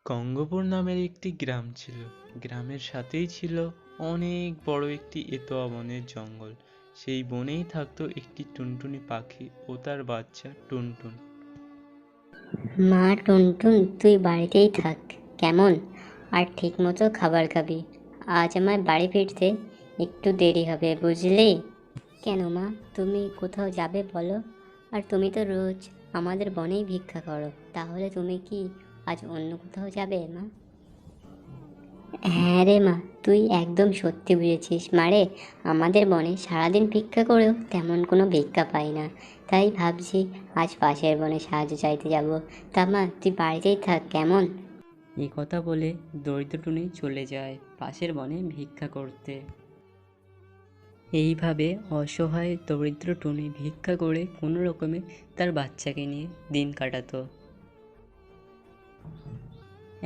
গঙ্গপুর নামের একটি গ্রাম ছিল। গ্রামের সাথেই ছিল অনেক বড় একটি এতোয়া বনের জঙ্গল। সেই বনেই থাকতো একটি টুনটুনি পাখি ও তার বাচ্চা টুনটুন। মা টুনটুন, তুই বাড়িতেই থাক কেমন, আর ঠিক মতো খাবার খাবি। আজ আমার বাড়ি ফিরতে একটু দেরি হবে, বুঝলি? কেন মা, তুমি কোথাও যাবে বলো? আর তুমি তো রোজ আমাদের বনেই ভিক্ষা করো, তাহলে তুমি কি আজ অন্য কোথাও যাবে মা? হ্যাঁ রে মা, তুই একদম সত্যি বুঝেছিস মারে। আমাদের বনে সারাদিন ভিক্ষা করেও তেমন কোনো ভিক্ষা পাই না, তাই ভাবছি আজ পাশের বনে সাহায্য চাইতে যাব। তা মা, তুই বাড়িতেই থাক কেমন। এই কথা বলে দরিদ্র টুনি চলে যায় পাশের বনে ভিক্ষা করতে। এইভাবে অসহায় দরিদ্র টুনি ভিক্ষা করে কোনো রকমে তার বাচ্চাকে নিয়ে দিন কাটাতো।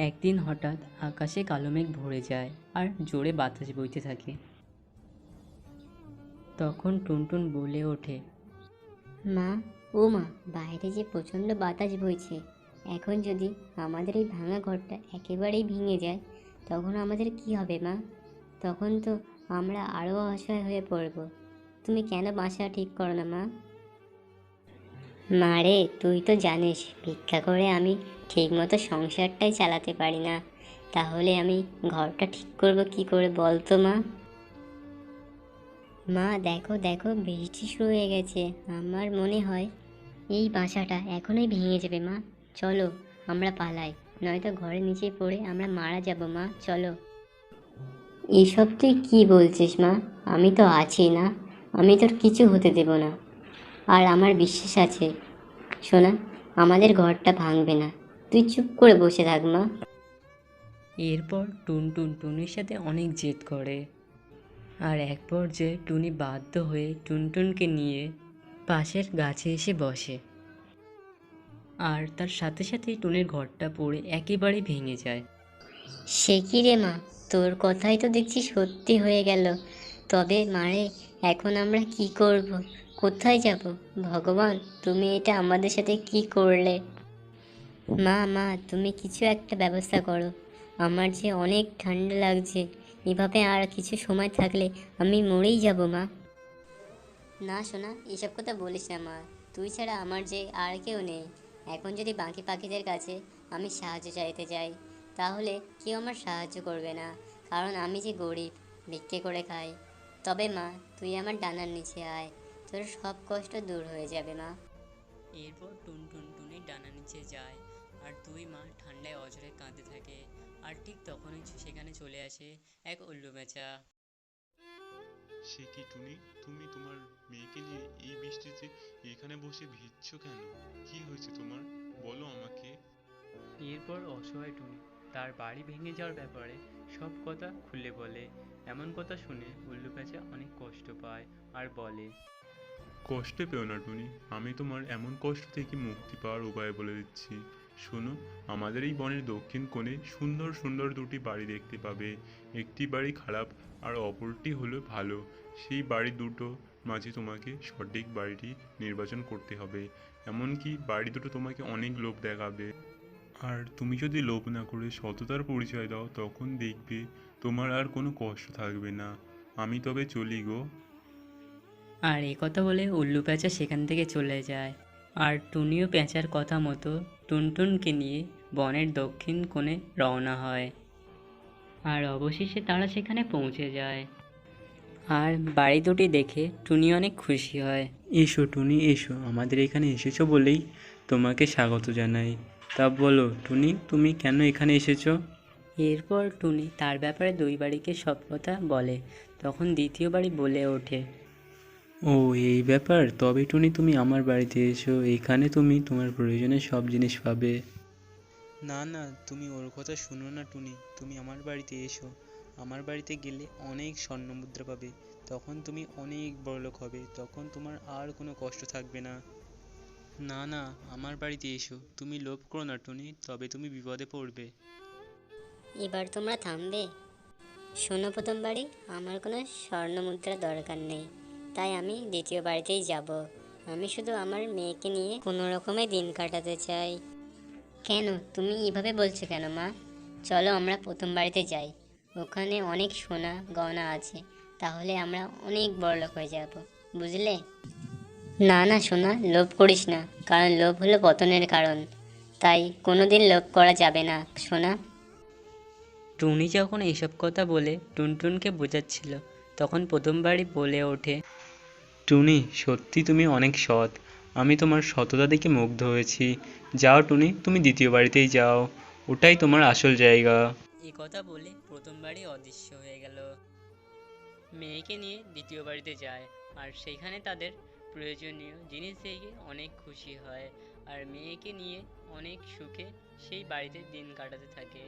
একদিন হঠাৎ আকাশে কালো মেঘ ভরে যায় আর জোরে বাতাস বইতে থাকে। তখন টুনটুন বলে ওঠে, মা, ও মা, বাইরে যে প্রচণ্ড বাতাস বইছে, এখন যদি আমাদের এই ভাঙা ঘরটা একেবারেই ভেঙে যায়, তখন আমাদের কি হবে মা? তখন তো আমরা আরও অসহায় হয়ে পড়ব। তুমি কেন বাসা ঠিক করো না মা? মারে, তুই তো জানিস ভিক্ষা করে আমি ঠিকমতো সংসারটাই চালাতে পারি না, তাহলে আমি ঘরটা ঠিক করব কি করে বল তো মা? মা দেখো দেখো, বৃষ্টি শুরু হয়ে গেছে। আমার মনে হয় এই বাসাটা এখনই ভেঙে যাবে মা। চলো আমরা পালাই, নয়তো ঘরের নিচে পড়ে আমরা মারা যাব মা, চলো। এসব তুই কি বলছিস মা? আমি তো আছি না, আমি তোর কিছু হতে দেব না। আর আমার বিশ্বাস আছে সোনা, আমাদের ঘরটা ভাঙবে না। তুই চুপ করে বসে থাক মা। এরপর টুনটুন টুনির সাথে অনেক জেদ করে। আর এক পর্যায়ে টুনি বাধ্য হয়ে টুনটুনকে নিয়ে পাশের গাছে এসে বসে। আর তার সাথে সাথেই টুনির ঘরটা পড়ে একেবারে ভেঙে যায়। সে কি রে মা, তোর কথাই তো দেখছি সত্যি হয়ে গেল। তবে মারে, এখন আমরা কি করব, কোথায় যাব? ভগবান, তুমি এটা আমাদের সাথে কি করলে? মা মা, তুমি কিছু একটা ব্যবস্থা করো। আমার যে অনেক ঠান্ডা লাগছে, এভাবে আর কিছু সময় থাকলে আমি মরেই যাব মা। না সোনা, এসব কথা বলিস না মা। তুই ছাড়া আমার যে আর কেউ নেই। এখন যদি বাকি পাখিদের কাছে আমি সাহায্য চাইতে যাই, তাহলে কেউ আমার সাহায্য করবে না, কারণ আমি যে গরিব, ভিক্ষে করে খাই। তবে মা, তুই আমার ডানার নিচে আয়, তোর সব কষ্ট দূর হয়ে যাবে মা। এরপর টুনটুন টুনির ডানা নিচে যায় আর দুই মা ঠান্ডায় অঝরে কাঁদতে থাকে। আর ঠিক তখনই সেখানে চলে আসে এক উল্লু প্যাঁচা। সে কি টুনি, তুমি তোমার মেয়েকে নিয়ে এই বৃষ্টিতে এখানে বসে ভিজছো কেন? কি হয়েছে তোমার, বলো আমাকে। এরপর অসহায় টুনি তার বাড়ি ভেঙে যাওয়ার ব্যাপারে সব কথা খুলে বলে। এমন কথা শুনে উল্লু প্যাঁচা অনেক কষ্ট পায় আর বলে, কষ্ট পেও না টুনি, আমি তোমার এমন কষ্ট থেকে মুক্তি পাওয়ার উপায় বলে দিচ্ছি। শোনো, আমাদের এই বনের দক্ষিণ কোণে সুন্দর সুন্দর দুটি বাড়ি দেখতে পাবে। একটি বাড়ি খারাপ আর অপরটি হলো ভালো। সেই বাড়ি দুটো মাঝে তোমাকে সঠিক বাড়িটি নির্বাচন করতে হবে। এমনকি বাড়ি দুটো তোমাকে অনেক লোভ দেখাবে, আর তুমি যদি লোভ না করে সততার পরিচয় দাও, তখন দেখবে তোমার আর কোনো কষ্ট থাকবে না। আমি তবে চলি গো। আর এই কথা বলে উল্লু প্যাঁচা সেখান থেকে চলে যায়। আর টুনিও প্যাঁচার কথা মতো টুনটুনকে নিয়ে বনের দক্ষিণ কোণে রওনা হয়। আর অবশেষে তারা সেখানে পৌঁছে যায়। আর বাড়ি দুটি দেখে টুনি অনেক খুশি হয়। এসো টুনি এসো, আমাদের এখানে এসেছো বলেই তোমাকে স্বাগত জানাই। তা বলো টুনি, তুমি কেন এখানে এসেছো? এরপর টুনি তার ব্যাপারে দুই বাড়িকে সব কথা বলে। তখন দ্বিতীয় বাড়ি বলে ওঠে, ও, এই ব্যাপার। তবে টুনি, তুমি আমার বাড়িতে এসো, এখানে তুমি তোমার প্রয়োজনের সব জিনিস পাবে। না না, তুমি ওর কথা শুনো না টুনি, তুমি আমার বাড়িতে এসো। আমার বাড়িতে গেলে অনেক স্বর্ণমুদ্রা পাবে, তখন তুমি অনেক বড়লোক হবে, তখন তোমার আর কোনো কষ্ট থাকবে না। না না, আমার বাড়িতে এসো, তুমি লোভ করো না টুনি, তবে তুমি বিপদে পড়বে। এবার তোমরা থামবে? শোনো প্রথম বাড়ি, আমার কোনো স্বর্ণ মুদ্রা দরকার নেই, তাই আমি দ্বিতীয় বাড়িতেই যাব। আমি শুধু আমার মেয়েকে নিয়ে কোনো রকমে দিন কাটাতে চাই। কেন, তুমি এভাবে বলছো কেন মা? চলো আমরা প্রথম বাড়িতে যাই, ওখানে অনেক সোনা গয়না আছে, তাহলে আমরা অনেক বড়লোক হয়ে যাব, বুঝলে? না না সোনা, লোভ করিস না, কারণ লোভ হলো পতনের কারণ, তাই কোনোদিন লোভ করা যাবে না সোনা। টুনি যখন এইসব কথা বলে টুনটুনকে বোঝাচ্ছিল, তখন প্রথম বাড়ি বলে ওঠে, টুনি, সত্যি তুমি অনেক সৎ। আমি তোমার সততা দেখে মুগ্ধ হয়েছি। যাও টুনি, তুমি দ্বিতীয় বাড়িতেই যাও, ওটাই তোমার আসল জায়গা। এই কথা বলে প্রথম বাড়ি অদৃশ্য হয়ে গেল। মেয়েকে নিয়ে দ্বিতীয় বাড়িতে যায়, আর সেখানে তাদের প্রয়োজনীয় জিনিস দেখে অনেক খুশি হয়, আর মেয়েকে নিয়ে অনেক সুখে সেই বাড়িতে দিন কাটাতে থাকে।